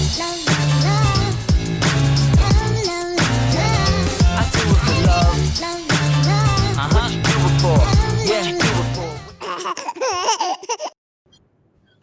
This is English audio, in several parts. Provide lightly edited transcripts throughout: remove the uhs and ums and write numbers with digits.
I do it for love. What you do it for? Yeah, do it for.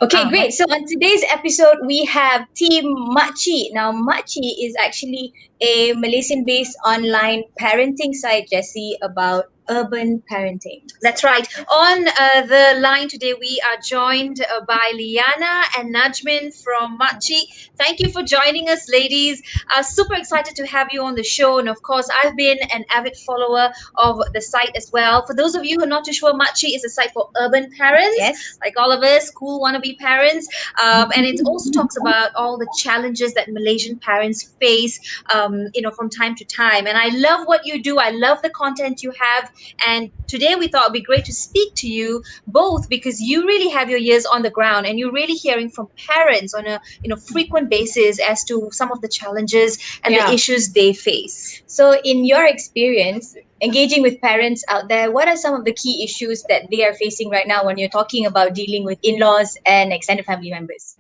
Okay, great. So on today's episode, we have Team Makchic. Now, Makchic is actually a Malaysian-based online parenting site, Jessie, about urban parenting. That's right. On the line today, we are joined by Liana and Najmin from Makchic. Thank you for joining us, ladies. Super excited to have you on the show. And of course, I've been an avid follower of the site as well. For those of you who are not too sure, Makchic is a site for urban parents, Yes. like all of us, cool wannabe parents. And it also talks about all the challenges that Malaysian parents face, from time to time. And I love what you do. I love the content you have. And today we thought it'd be great to speak to you both because you really have your ears on the ground and you're really hearing from parents on a frequent basis as to some of the challenges and the issues they face. So, in your experience, engaging with parents out there, what are some of the key issues that they are facing right now when you're talking about dealing with in laws and extended family members?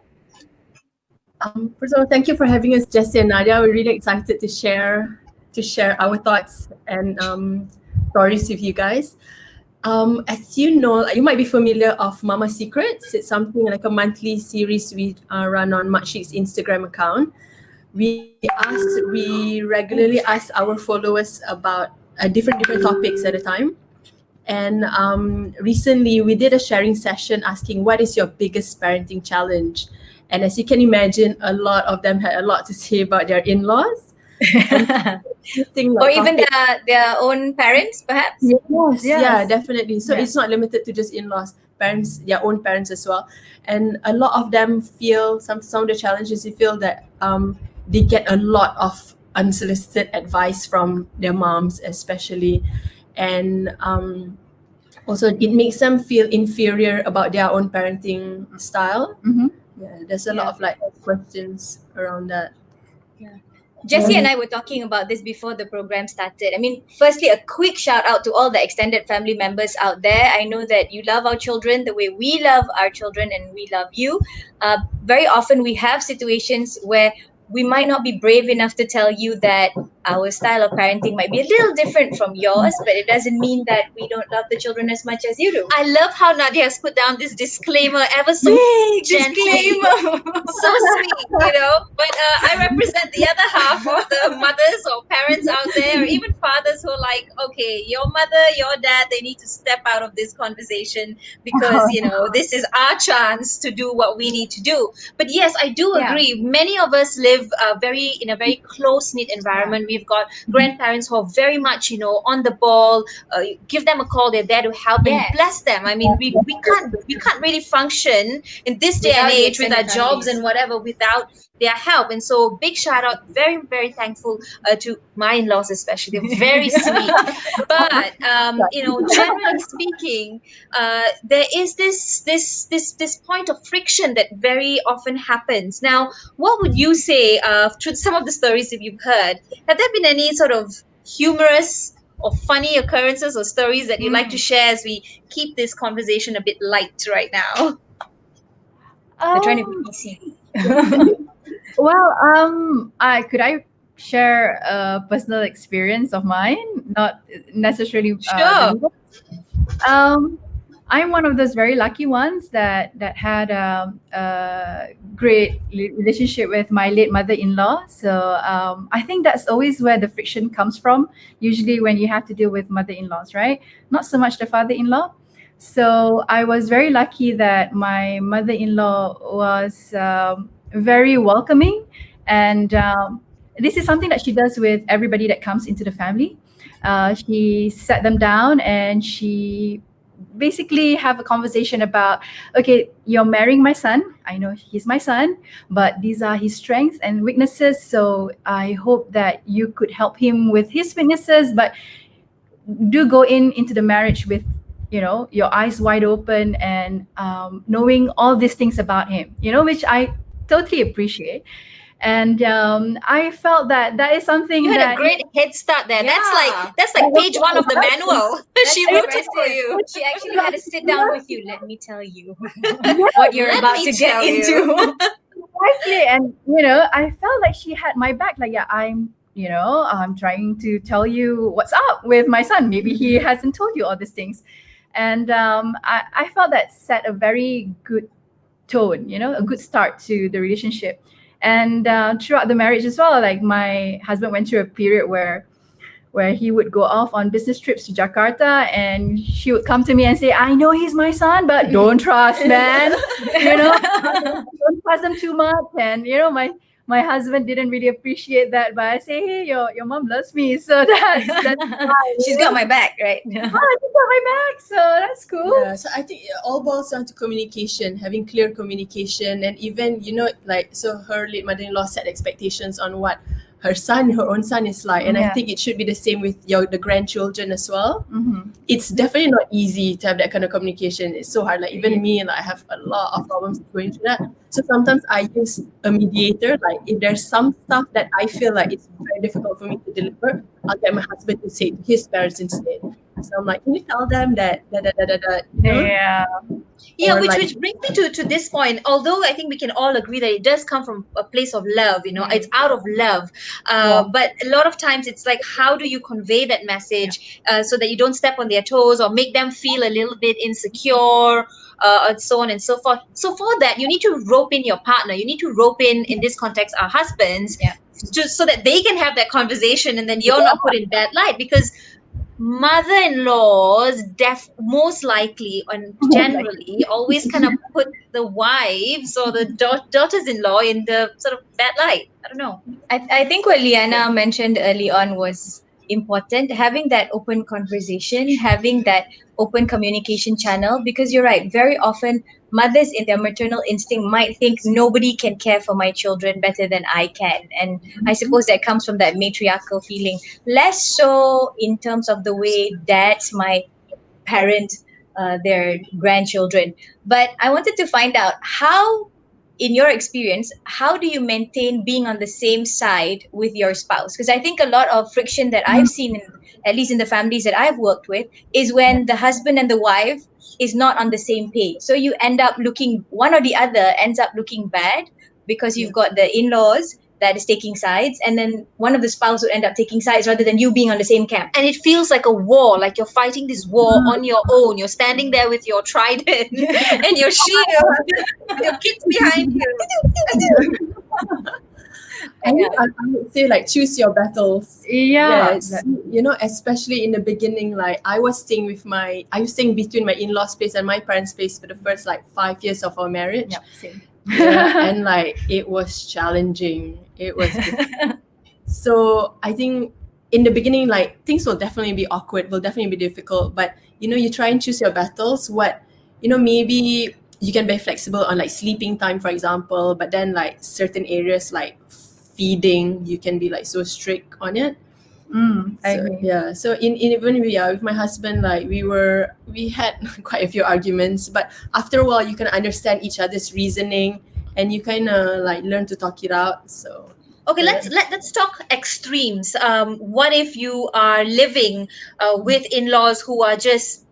First of all, thank you for having us, Jessie and Nadia. We're really excited to share our thoughts and stories with you guys. As you know, you might be familiar of Mama Secrets. It's something like a monthly series we run on Makchic's Instagram account. We regularly ask our followers about different topics at a time. And recently we did a sharing session asking what is your biggest parenting challenge? And as you can imagine, a lot of them had a lot to say about their in-laws. Or even their own parents, perhaps? Yes. Yeah, definitely. So it's not limited to just in-laws, parents, their own parents as well. And a lot of them feel some of the challenges, they feel that they get a lot of unsolicited advice from their moms especially. And also it makes them feel inferior about their own parenting style. Yeah, there's a lot of questions around that. Jessie and I were talking about this before the program started. I mean, firstly, a quick shout out to all the extended family members out there. I know that you love our children the way we love our children and we love you. Very often we have situations where we might not be brave enough to tell you that our style of parenting might be a little different from yours, but it doesn't mean that we don't love the children as much as you do. I love how Nadia has put down this disclaimer ever so gently. Disclaimer. So sweet, But I represent the other half of the mothers or parents out there, or even fathers who are like, okay, your mother, your dad, they need to step out of this conversation because, this is our chance to do what we need to do. But yes, I do agree. Many of us live in a very close-knit environment. We've got grandparents who are very much, on the ball. Give them a call; they're there to help and bless them. I mean, we can't really function in this day and age with our jobs and whatever without their help. And so, big shout out! Very very thankful to my in-laws, especially. They're very sweet. But generally speaking, there is this point of friction that very often happens. Now, what would you say through some of the stories that you've heard? Have there been any sort of humorous or funny occurrences or stories that you'd like to share as we keep this conversation a bit light right now? We're trying to be easy. Could I share a personal experience of mine? Not necessarily. Sure. I'm one of those very lucky ones that had a great relationship with my late mother-in-law. So I think that's always where the friction comes from. Usually when you have to deal with mother-in-laws, right? Not so much the father-in-law. So I was very lucky that my mother-in-law was very welcoming, and this is something that she does with everybody that comes into the family. She sat them down and she basically have a conversation about, okay, you're marrying my son. I know he's my son, but these are his strengths and weaknesses. So I hope that you could help him with his weaknesses, but do go into the marriage with, your eyes wide open and knowing all these things about him, which I totally appreciate. And I felt that is something you had that a great head start there. That's like page 1 of the manual. She wrote it for you. She actually had to sit down with you. Let me tell you what you're about to get into. Exactly. say, and I felt like she had my back. Like, yeah, I'm trying to tell you what's up with my son. Maybe he hasn't told you all these things, and I felt that set a very good tone, a good start to the relationship. And throughout the marriage as well, like my husband went through a period where he would go off on business trips to Jakarta, and she would come to me and say, I know he's my son, but don't trust, man. Don't trust him too much. And my husband didn't really appreciate that, but I say, hey, your mom loves me, so that's fine. She's got my back, right? She's got my back, so that's cool. Yeah, so I think it all boils down to communication, having clear communication, and even so her late mother-in-law set expectations on what her own son is like, and I Yeah. think it should be the same with the grandchildren as well. Mm-hmm. It's definitely not easy to have that kind of communication. It's so hard. Like even me, I have a lot of problems going through that. So sometimes I use a mediator. Like if there's some stuff that I feel like it's very difficult for me to deliver, I'll get my husband to say to his parents instead. So I'm like, can you tell them that? Yeah. Yeah, Or which brings me to this point. Although I think we can all agree that it does come from a place of love, it's out of love. But a lot of times it's like, how do you convey that message so that you don't step on their toes or make them feel a little bit insecure, and so on and so forth. So for that, you need to rope in your partner. You need to rope in this context, our husbands, Yeah. just so that they can have that conversation, and then you're not put in bad light, because mother-in-laws most likely and generally always kind of put the wives or the daughters-in-law in the sort of bad light. I don't know. I think what Liana mentioned early on was important, having that open conversation, having that open communication channel, because you're right, very often mothers in their maternal instinct might think nobody can care for my children better than I can, and I suppose that comes from that matriarchal feeling, less so in terms of the way dads might parent their grandchildren. But I wanted to find out how, in your experience, how do you maintain being on the same side with your spouse? Because I think a lot of friction that I've seen, at least in the families that I've worked with, is when the husband and the wife is not on the same page. So you end up looking, one or the other ends up looking bad, because you've got the in-laws that is taking sides, and then one of the spouse would end up taking sides rather than you being on the same camp. And it feels like a war, like you're fighting this war on your own. You're standing there with your trident and your shield, your kids behind you. I would say choose your battles. Yeah. Yes, especially in the beginning, I was staying between my in-laws place and my parents' place for the first 5 years of our marriage. Yep, same. Yeah, and it was challenging. It was difficult. So I think in the beginning, things will definitely be awkward, will definitely be difficult. But you try and choose your battles. Maybe you can be flexible on sleeping time, for example. But then certain areas like feeding, you can be so strict on it. I agree. Yeah. So even with my husband, we had quite a few arguments, but after a while you can understand each other's reasoning, and you kind of learn to talk it out. So Okay, let's talk extremes. What if you are living with in-laws who are just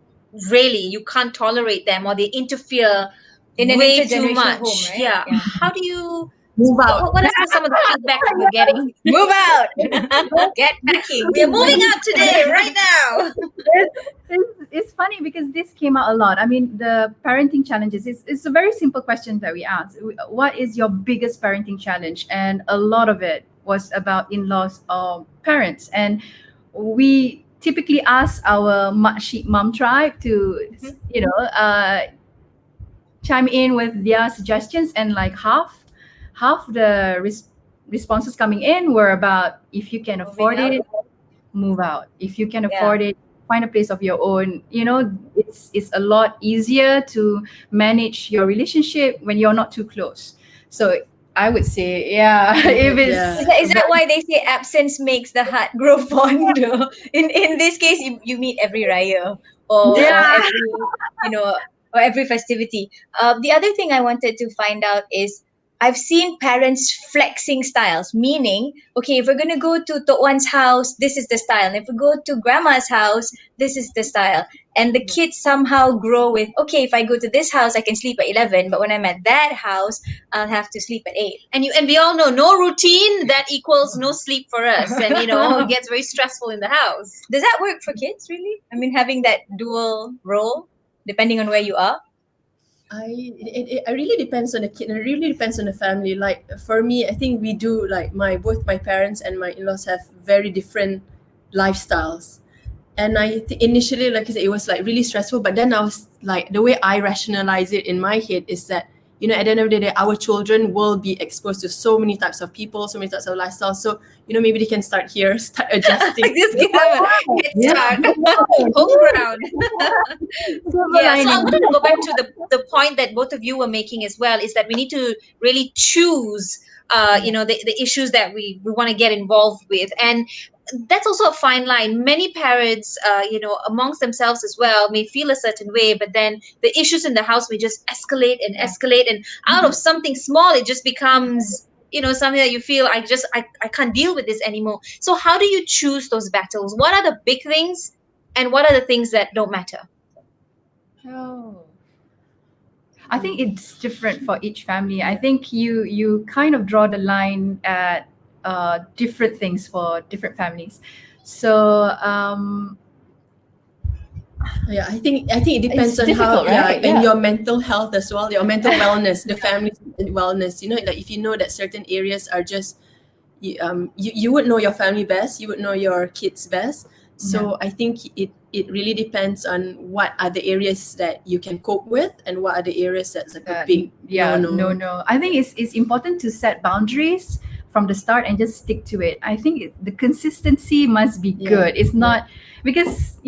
really, you can't tolerate them, or they interfere In an way too intergenerational much? home, right? Yeah. Yeah. How do you? move out. What is some of the feedback that you're getting? Move out. Get packing. We are moving out today, right now. It's funny because this came out a lot. I mean, the parenting challenges, it's a very simple question that we asked. What is your biggest parenting challenge? And a lot of it was about in-laws or parents. And we typically ask our makchic mom tribe to, chime in with their suggestions, and half the responses coming in were about, if you can afford out. it, move out. If you can afford it, find a place of your own. It's a lot easier to manage your relationship when you're not too close. So I would say, if it's Yeah. Is that why they say absence makes the heart grow fond? In this case, you meet every raya or every or every festivity. The other thing I wanted to find out is, I've seen parents flexing styles, meaning, okay, if we're going to go to Tok Wan's house, this is the style. And if we go to grandma's house, this is the style. And the kids somehow grow with, okay, if I go to this house, I can sleep at 11. But when I'm at that house, I'll have to sleep at 8. And we all know no routine that equals no sleep for us, and it gets very stressful in the house. Does that work for kids, really? I mean, having that dual role, depending on where you are? It really depends on the kid. It really depends on the family. Like for me, I think we do like both my parents and my in-laws have very different lifestyles. And initially, like I said, it was like really stressful. But then I was like, the way I rationalize it in my head is that, at the end of the day, our children will be exposed to so many types of people, so many types of lifestyles. So, maybe they can start here, start adjusting. Just give them a head start. Home ground. Yeah, so I wanted to go back to the point that both of you were making as well, is that we need to really choose the issues that we want to get involved with. And that's also a fine line. Many parents, amongst themselves as well, may feel a certain way, but then the issues in the house may just escalate and escalate, and out of something small, it just becomes something that you feel, I can't deal with this anymore. So how do you choose those battles? What are the big things, and what are the things that don't matter? Oh. I think it's different for each family. I think you kind of draw the line at different things for different families. So yeah, I think it depends on how, right? And your mental health as well, your mental wellness, the family's wellness. Like if you know that certain areas are just, you would know your family best, you would know your kids best. So I think it really depends on what are the areas that you can cope with, and what are the areas that's like a big no. I think it's important to set boundaries from the start and just stick to it. I think the consistency must be good. It's not because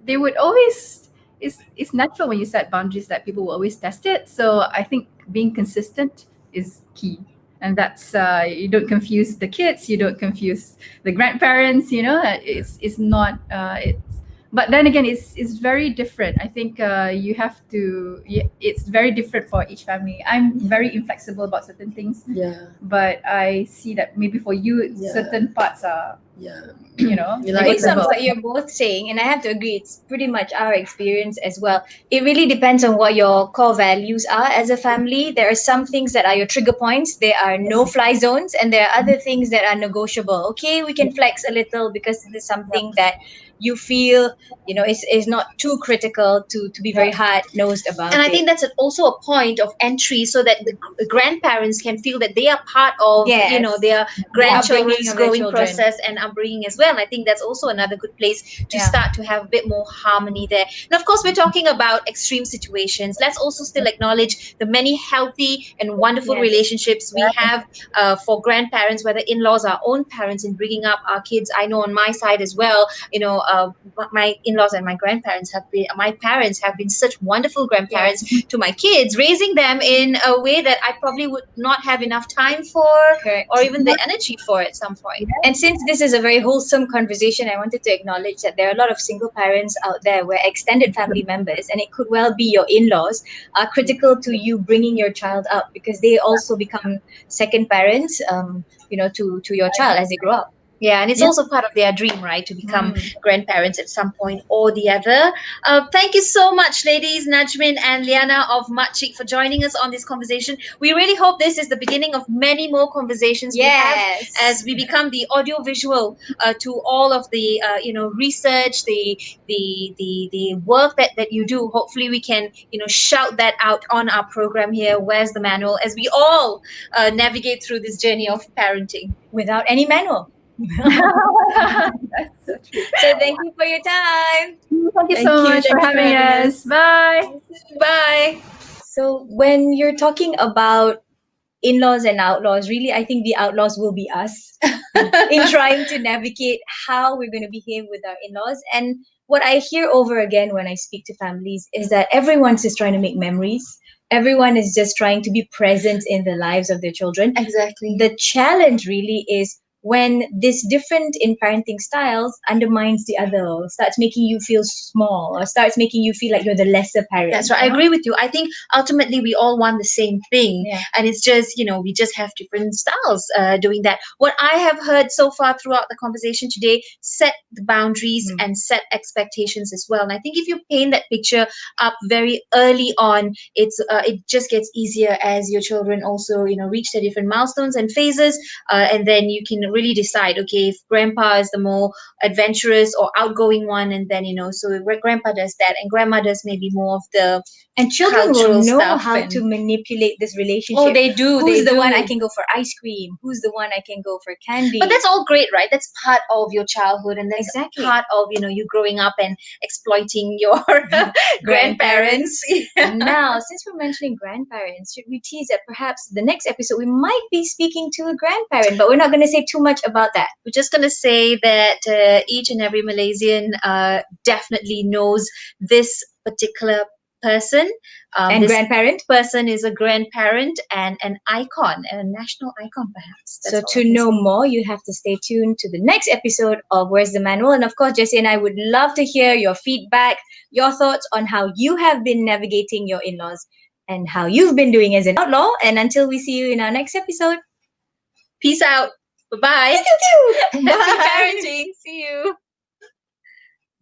they would always. It's natural when you set boundaries that people will always test it. So I think being consistent is key. And that's you don't confuse the kids, you don't confuse the grandparents. It's not. But then again, it's very different. I think you have to. It's very different for each family. I'm very inflexible about certain things. Yeah. But I see that maybe for you, certain parts are. Based on what you're both saying, and I have to agree, it's pretty much our experience as well. It really depends on what your core values are as a family. There are some things that are your trigger points. There are no-fly zones, and there are other things that are negotiable. Okay, we can flex a little because this is something that you feel is not too critical to be very hard-nosed about. And I think that's also a point of entry, so that the grandparents can feel that they are part of their grandchildren's growing process and upbringing as well. And I think that's also another good place to start to have a bit more harmony there. And of course, we're talking about extreme situations. Let's also still acknowledge the many healthy and wonderful relationships we have for grandparents, whether in-laws, our own parents, in bringing up our kids. I know on my side as well, my in-laws and my parents have been such wonderful grandparents to my kids, raising them in a way that I probably would not have enough time for, or even the energy for at some point. And since this is a very wholesome conversation, I wanted to acknowledge that there are a lot of single parents out there where extended family members, and it could well be your in-laws, are critical to you bringing your child up, because they also become second parents to your child as they grow up. Yeah, and it's also part of their dream, right, to become grandparents at some point or the other. Thank you so much, ladies, Najmin and Liana of Makchic, for joining us on this conversation. We really hope this is the beginning of many more conversations we have as we become the audio-visual to all of the research, the work that you do. Hopefully, we can shout that out on our program here. Where's the manual? As we all navigate through this journey of parenting without any manual. That's so true. So thank you for your time. Thank you so much for having us. Bye. Bye. So when you're talking about in-laws and outlaws, really, I think the outlaws will be us in trying to navigate how we're going to behave with our in-laws. And what I hear over again when I speak to families is that everyone's just trying to make memories. Everyone is just trying to be present in the lives of their children. Exactly. The challenge really is, when this different in parenting styles undermines the other, or starts making you feel small, or starts making you feel like you're the lesser parent. That's right. I agree with you. I think ultimately we all want the same thing. Yeah. And it's just, we just have different styles doing that. What I have heard so far throughout the conversation today, set the boundaries and set expectations as well. And I think if you paint that picture up very early on, it just gets easier as your children also, reach their different milestones and phases. And then you can really decide, okay, if grandpa is the more adventurous or outgoing one, and then, so grandpa does that and grandma does maybe more of the And children will cultural know stuff how and- to manipulate this relationship. Oh, they do. Who's they the one do. I can go for ice cream? Who's the one I can go for candy? But that's all great, right? That's part of your childhood, and that's Exactly. part of you growing up and exploiting your grandparents. Now, since we're mentioning grandparents, should we tease that perhaps the next episode we might be speaking to a grandparent, but we're not going to say too much about that. We're just going to say that each and every Malaysian definitely knows this particular person. And This grandparent. person is a grandparent and an icon, a national icon, perhaps. That's So all I to can know say. more, you have to stay tuned to the next episode of Where's the Manual? And of course, Jessie and I would love to hear your feedback, your thoughts on how you have been navigating your in-laws and how you've been doing as an outlaw. And until we see you in our next episode, Peace out. Bye-bye. bye. Happy parenting. See you.